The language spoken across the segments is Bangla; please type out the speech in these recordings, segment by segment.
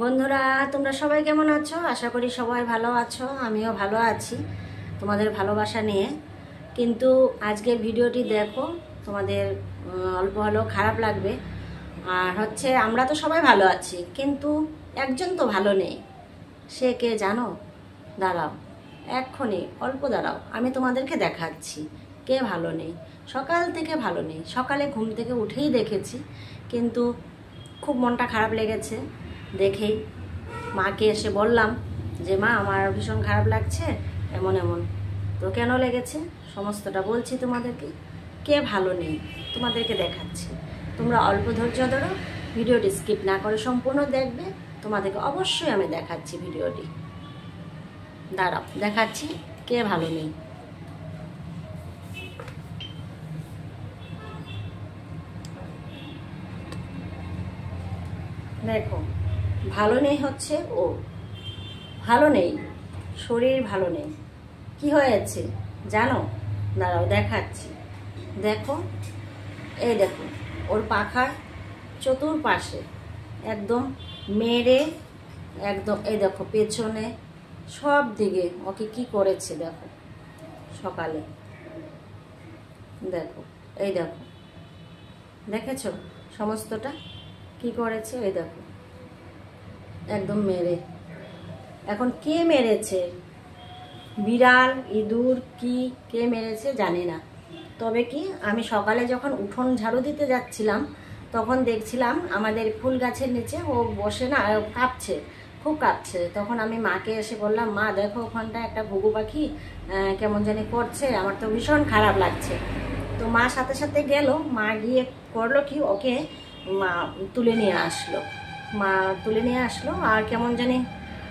বন্ধুরা, তোমরা সবাই কেমন আছো? আশা করি সবাই ভালো আছো। আমিও ভালো আছি তোমাদের ভালোবাসা নিয়ে। কিন্তু আজকের ভিডিওটি দেখো, তোমাদের অল্প হলেও খারাপ লাগবে। আর হচ্ছে, আমরা তো সবাই ভালো আছি, কিন্তু একজন তো ভালো নেই। সে কে জানো? দাঁড়াও, এক্ষুনি অল্প দাঁড়াও, আমি তোমাদেরকে দেখাচ্ছি কে ভালো নেই। সকাল থেকে ভালো নেই, সকালে ঘুম থেকে উঠেই দেখেছি, কিন্তু খুব মনটা খারাপ লেগেছে দেখেই। মাকে এসে বললাম যে মা, আমার ভীষণ খারাপ লাগছে, এমন এমন। তো কেন লেগেছে সমস্তটা বলছি তোমাদেরকে। কে ভালো নেই তোমাদেরকে দেখাচ্ছি। তোমরা অল্প ধৈর্য ধরো, ভিডিওটি স্কিপ না করে সম্পূর্ণ দেখবে। তোমাদেরকে অবশ্যই আমি দেখাচ্ছি ভিডিওটি। দাঁড়াও, দেখাচ্ছি কে ভালো নেই। দেখো, ভালো নেই হচ্ছে ও, ভালো নেই, শরীর ভালো নেই। কি হয়েছে জানো? দাঁড়াও দেখাচ্ছি। দেখো, এই দেখো, ওর পাখার চতুর্পাশে একদম মেরে, একদম এই দেখো পেছনে সব দিকে ওকে কি করেছে দেখো। সকালে দেখো, এই দেখো, দেখেছো সমস্তটা কি করেছে? এই দেখো, একদম মেরে। এখন কে মেরেছে, বিড়াল, ইঁদুর, কি কে মেরেছে জানি না। তবে কি, আমি সকালে যখন উঠোন ঝাড়ু দিতে যাচ্ছিলাম, তখন দেখছিলাম আমাদের ফুল গাছের নিচে ও বসে না, কাঁপছে, খুব কাঁপছে। তখন আমি মাকে এসে বললাম, মা দেখো ওখানটা একটা ঘুঘু পাখি কেমন জানি করছে, আমার তো ভীষণ খারাপ লাগছে। তো মা সাথে সাথে গেল, মা গিয়ে করলো কি, ওকে মা তুলে নিয়ে আসলো। মা তুলে নিয়ে আসলো, আর কেমন জানি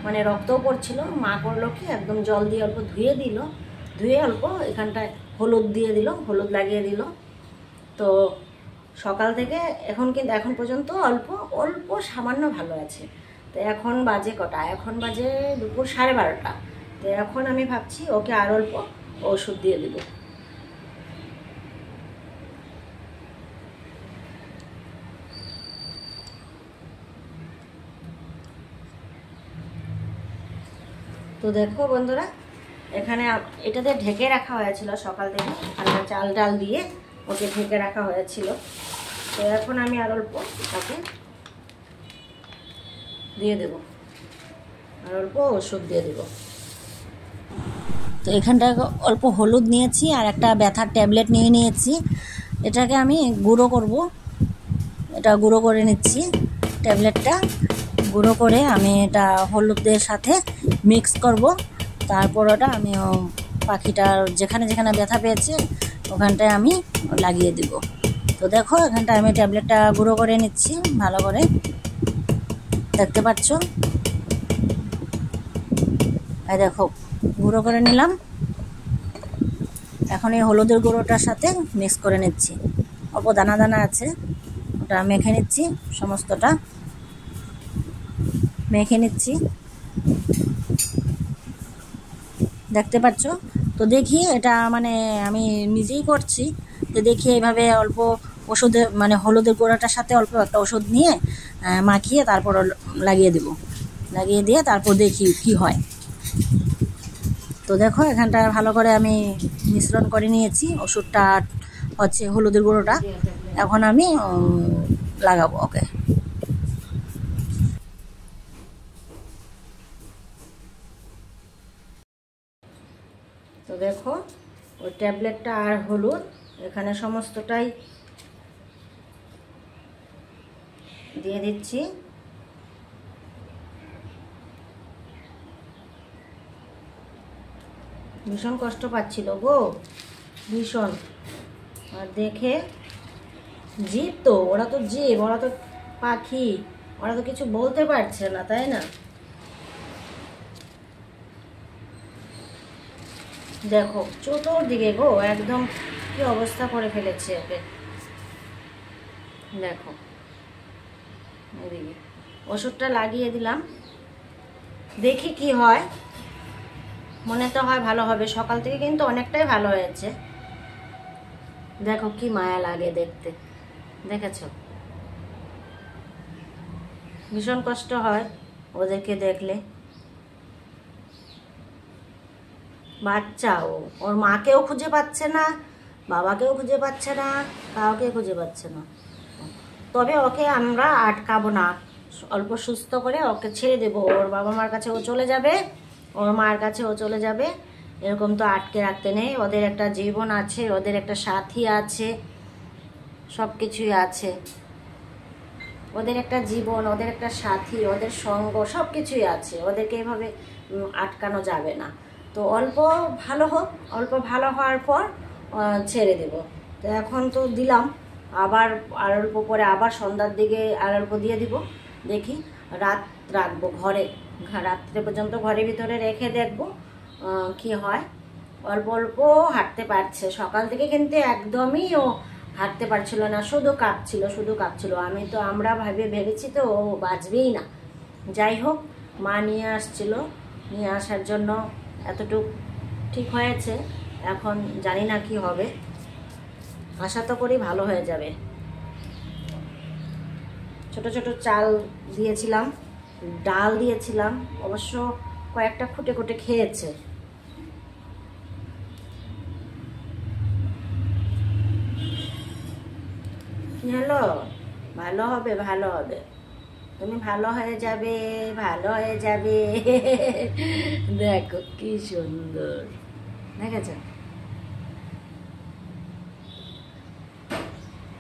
মানে রক্তও পড়ছিল। মা করলো কি, একদম জল দিয়ে অল্প ধুয়ে দিল, ধুয়ে অল্প এখানটায় হলুদ দিয়ে দিল, হলুদ লাগিয়ে দিল। তো সকাল থেকে এখন কিন্তু এখন পর্যন্ত অল্প অল্প সামান্য ভালো আছে। তো এখন বাজে কটা? এখন বাজে দুপুর 12:30। তো এখন আমি ভাবছি ওকে আর অল্প ওষুধ দিয়ে দেব। তো দেখো বন্ধুরা, এখানে এটাতে ঢেকে রাখা হয়েছিল সকাল থেকে, আমরা চাল ডাল দিয়ে ওকে ঢেকে রাখা হয়েছিল। তো এখন আমি আর অল্প ওকে দিয়ে দেব, আর অল্প ওষুধ দিয়ে দেব। তো এখানটায় অল্প হলুদ নিয়েছি, আর একটা ব্যথার ট্যাবলেট নিয়ে নিয়েছি। এটাকে আমি গুঁড়ো করব, এটা গুঁড়ো করে নিচ্ছি। ট্যাবলেটটা গুঁড়ো করে আমি এটা হলুদের সাথে মিক্স করব। তারপর ওটা আমি পাখিটার যেখানে যেখানে ব্যথা পেয়েছে ওখানটায় আমি লাগিয়ে দিব। তো দেখো, এখানটায় আমি ট্যাবলেটটা গুঁড়ো করে নিচ্ছি ভালো করে, দেখতে পাচ্ছ। এই দেখো, গুঁড়ো করে নিলাম। এখন এই হলুদের গুঁড়োটার সাথে মিক্স করে নিচ্ছি। অল্প দানা দানা আছে, ওটা মেখে নিচ্ছি, সমস্তটা মেখে নিচ্ছি, দেখতে পাচ্ছ। তো দেখি, এটা মানে আমি নিজেই করছি। তো দেখি এইভাবে অল্প ওষুধে মানে হলুদের গুঁড়োটার সাথে অল্প একটা ওষুধ নিয়ে মাখিয়ে তারপর লাগিয়ে দেব, লাগিয়ে দিয়ে তারপর দেখি কি হয়। তো দেখো, এখানটা ভালো করে আমি মিশ্রণ করে নিয়েছি ওষুধটা, হচ্ছে হলুদের গুঁড়োটা। এখন আমি লাগাবো ওকে। তো দেখো, ওই ট্যাবলেটটা আর হলুদ এখানে সমস্তটাই দিয়ে দিচ্ছি। ভীষণ কষ্ট পাচ্ছিল গো, ভীষণ। আর দেখে, জীব তো, ওরা তো জীব, ওরা তো পাখি, ওরা তো কিছু বলতে পারছে না, তাই না? দেখো চতুর্দিকে গো, একদম কি অবস্থা করে ফেলেছে ওকে। দেখো, এদিকে ওষুধটা লাগিয়ে দিলাম, দেখি কি হয়। মনে তো হয় ভালো হবে, সকাল থেকে কিন্তু অনেকটাই ভালো হয়েছে। দেখো কি মায়া লাগে দেখতে, দেখেছো? ভীষণ কষ্ট হয়। ওদেরকে দেখলে। বাচ্চা ওর মাকেও খুঁজে পাচ্ছে না, বাবাকেও খুঁজে পাচ্ছে না, কাউকে খুঁজে পাচ্ছে না। তবে ওকে আমরা আটকাবো না, অল্প সুস্থ করে ওকে ছেড়ে দেবো। ওর বাবা মার কাছে ও চলে যাবে, ওর মার কাছে ও চলে যাবে। এরকম তো আটকে রাখতে নেই। ওদের একটা জীবন আছে, ওদের একটা সাথী আছে, সব কিছুই আছে। ওদের একটা জীবন, ওদের একটা সাথী, ওদের সঙ্গ, সব কিছুই আছে। ওদেরকে এভাবে আটকানো যাবে না। তো অল্প ভালো হোক, অল্প ভালো হওয়ার পর ছেড়ে দেব। তো এখন তো দিলাম, আবার আর অল্প পরে আবার সন্ধ্যার দিকে আর অল্প দিয়ে দিব। দেখি রাত রাখবো ঘরে, রাত্রে পর্যন্ত ঘরের ভিতরে রেখে দেখবো কি হয়। অল্প অল্প হাঁটতে পারছে, সকাল থেকে কিন্তু একদমই ও হাঁটতে পারছিল না, শুধু কাঁপছিল। আমরা ভেবেছি তো ও বাঁচবেই না। যাই হোক, মা নিয়ে আসছিল, নিয়ে আসার জন্য এতটুকু ঠিক হয়েছে। এখন জানি না কি হবে, আশা তো করি ভালো হয়ে যাবে। ছোট ছোট চাল দিয়েছিলাম, ডাল দিয়েছিলাম, অবশ্য কয়েকটা খুঁটে খুঁটে খেয়েছে। হ্যালো, ভালো হবে, ভালো হবে, তুমি ভালো হয়ে যাবে, ভালো হয়ে যাবে। দেখো কি সুন্দর, দেখেছ?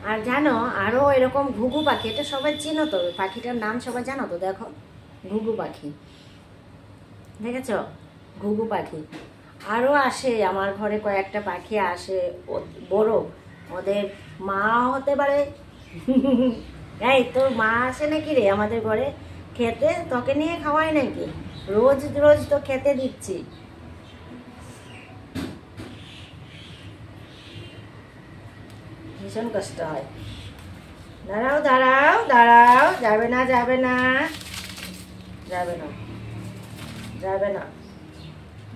আর জানো আরো এরকম ঘুঘু পাখি, এটা সবাই চিনো তো, পাখিটার নাম সবাই জানো তো? দেখো ঘুঘু পাখি, দেখেছ? ঘুঘু পাখি আরো আসে আমার ঘরে, কয়েকটা পাখি আসে বড়, ওদের মা হতে পারে। এই তোর মা আসে নাকি রে আমাদের ঘরে খেতে? তোকে নিয়ে খাওয়াই নাকি? রোজ রোজ তো খেতে দিচ্ছি। ভীষণ কষ্ট হয়। দাঁড়াও দাঁড়াও দাঁড়াও, যাবে না যাবে না যাবে না যাবে না।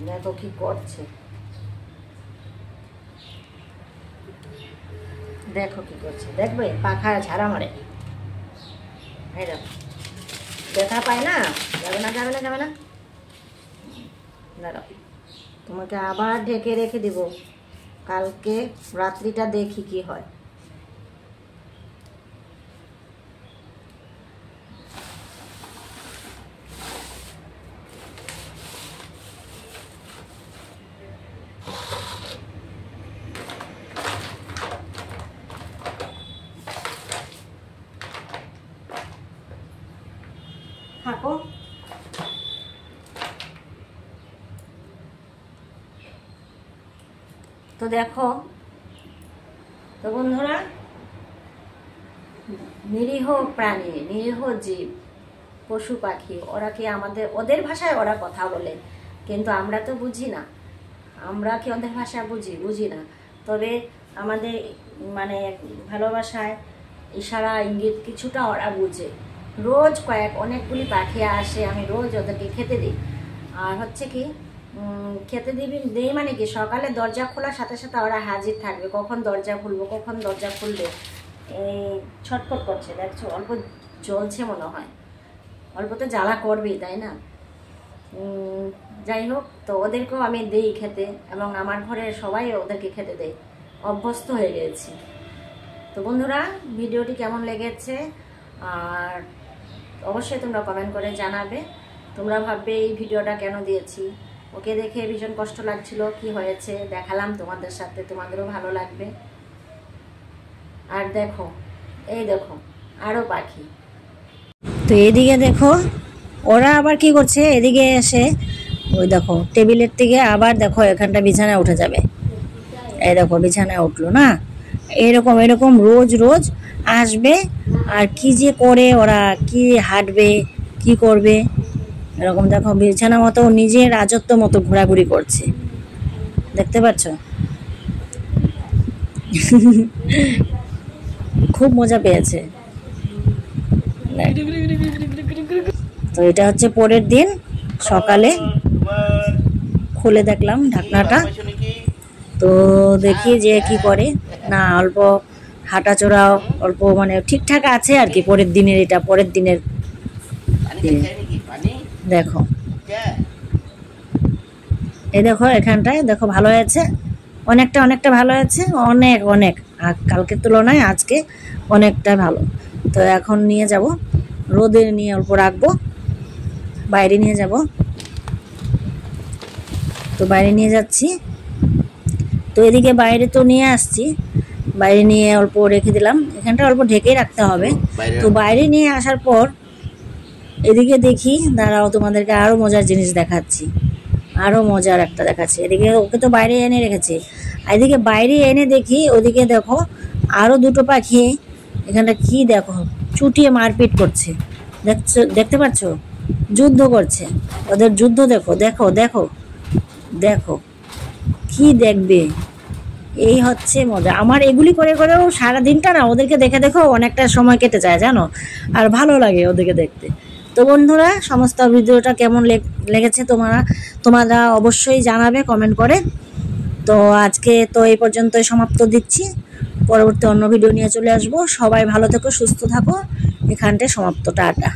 দেখো কি করছে, দেখো কি করছে, দেখবে পাখা ঝাড়া মারে। এই দেখো, ব্যথা পায় না। যাবে না যাবে না যাবে না। দাঁড়াও, তোমাকে আবার ঢেকে রেখে দিব, কালকে রাত্রিটা দেখি কি হয়। থাকো। তো দেখো তো বন্ধুরা, নিরীহ প্রাণী, নিরীহ জীব, পশু পাখি, ওরা কি আমাদের, ওদের ভাষায় ওরা কথা বলে, কিন্তু আমরা তো বুঝি না। আমরা কি ওদের ভাষা বুঝি না। তবে আমাদের মানে ভালোবাসায় ইশারা ইঙ্গিত কিছুটা ওরা বুঝে। রোজ অনেকগুলি পাখি আসে, আমি রোজ ওদেরকে খেতে দিই। আর হচ্ছে কি, খেতে দিই মানে কি, সকালে দরজা খোলার সাথে সাথে ওরা হাজির থাকবে, কখন দরজা খুলবো, কখন দরজা খুলবে, এই ছটফট করছে। দেখছো অল্প জ্বলছে মনে হয়, অল্প তো জ্বালা করবেই, তাই না? যাই হোক, তো ওদেরকেও আমি দিই খেতে, এবং আমার ঘরের সবাই ওদেরকে খেতে দেয়, অভ্যস্ত হয়ে গেছি। তো বন্ধুরা, ভিডিওটি কেমন লেগেছে আর অবশ্যই তোমরা কমেন্ট করে জানাবে। তোমরা ভাববে এই ভিডিওটা কেন দিয়েছি, ওকে দেখে ভীষণ কষ্ট লাগছিল, কি হয়েছে দেখালাম তোমাদের সাথে, তোমাদেরও ভালো লাগবে। আর দেখো, এই দেখো আরো পাখি। তো এদিকে দেখো ওরা আবার কি করছে, এদিকে এসে ওই দেখো টেবিলের থেকে আবার দেখো এখানটা বিছানায় উঠে যাবে। এই দেখো বিছানায় উঠলো না। এরকম এরকম রোজ রোজ আসবে, আর কি যে করে ওরা, কি হাঁটবে, কি করবে, এরকম দেখো বিছানা মতো নিজের রাজত্ব মতো ঘোরাঘুরি করছে, দেখতে পাচ্ছ? খুব মজা পেয়েছে। তো এটা হচ্ছে পরের দিন সকালে, খুলে দেখলাম ঢাকনাটা। তো দেখি যে কি করে না, অল্প হাঁটাচড়াও অল্প মানে ঠিকঠাক আছে আর কি। পরের দিনের এটা পরের দিনের দেখো, এই দেখো এখানটায় দেখো ভালো হয়েছে, অনেকটা ভালো হয়েছে, অনেক আর কালকের তুলনায় আজকে অনেকটা ভালো। তো এখন নিয়ে যাব, রোদে নিয়ে অল্প রাখবো, বাইরে নিয়ে যাব। তো বাইরে নিয়ে যাচ্ছি, তো এদিকে বাইরে তো নিয়ে আসছি, বাইরে নিয়ে অল্প রেখে দিলাম, এখানটা অল্প ঢেকেই রাখতে হবে। তো বাইরে নিয়ে আসার পর এদিকে দেখি, দাঁড়াও তোমাদেরকে আরও মজার জিনিস দেখাচ্ছি, আরও মজার একটা দেখাচ্ছি। এদিকে ওকে তো বাইরে এনে রেখেছি, আর এদিকে বাইরে এনে দেখি ওদিকে দেখো আরও দুটো পাখি এখানটা কি দেখো চুটিয়ে মারপিট করছে, দেখতে পাচ্ছ, যুদ্ধ করছে, ওদের যুদ্ধ দেখো দেখো দেখো দেখো, কি দেখবে, এই হচ্ছে মজা আমার। এগুলি করে করেও সারাদিনটা না ওদেরকে দেখে দেখেও অনেকটা সময় কেটে যায় জানো, আর ভালো লাগে ওদেরকে দেখতে। তো বন্ধুরা, সমস্ত ভিডিওটা কেমন লেগেছে তোমরা অবশ্যই জানাবে কমেন্ট করে। তো আজকে তো এই পর্যন্তই সমাপ্ত দিচ্ছি, পরবর্তী অন্য ভিডিও নিয়ে চলে আসবো। সবাই ভালো থেকো, সুস্থ থাকো, এখানটায় সমাপ্ত, টাটা।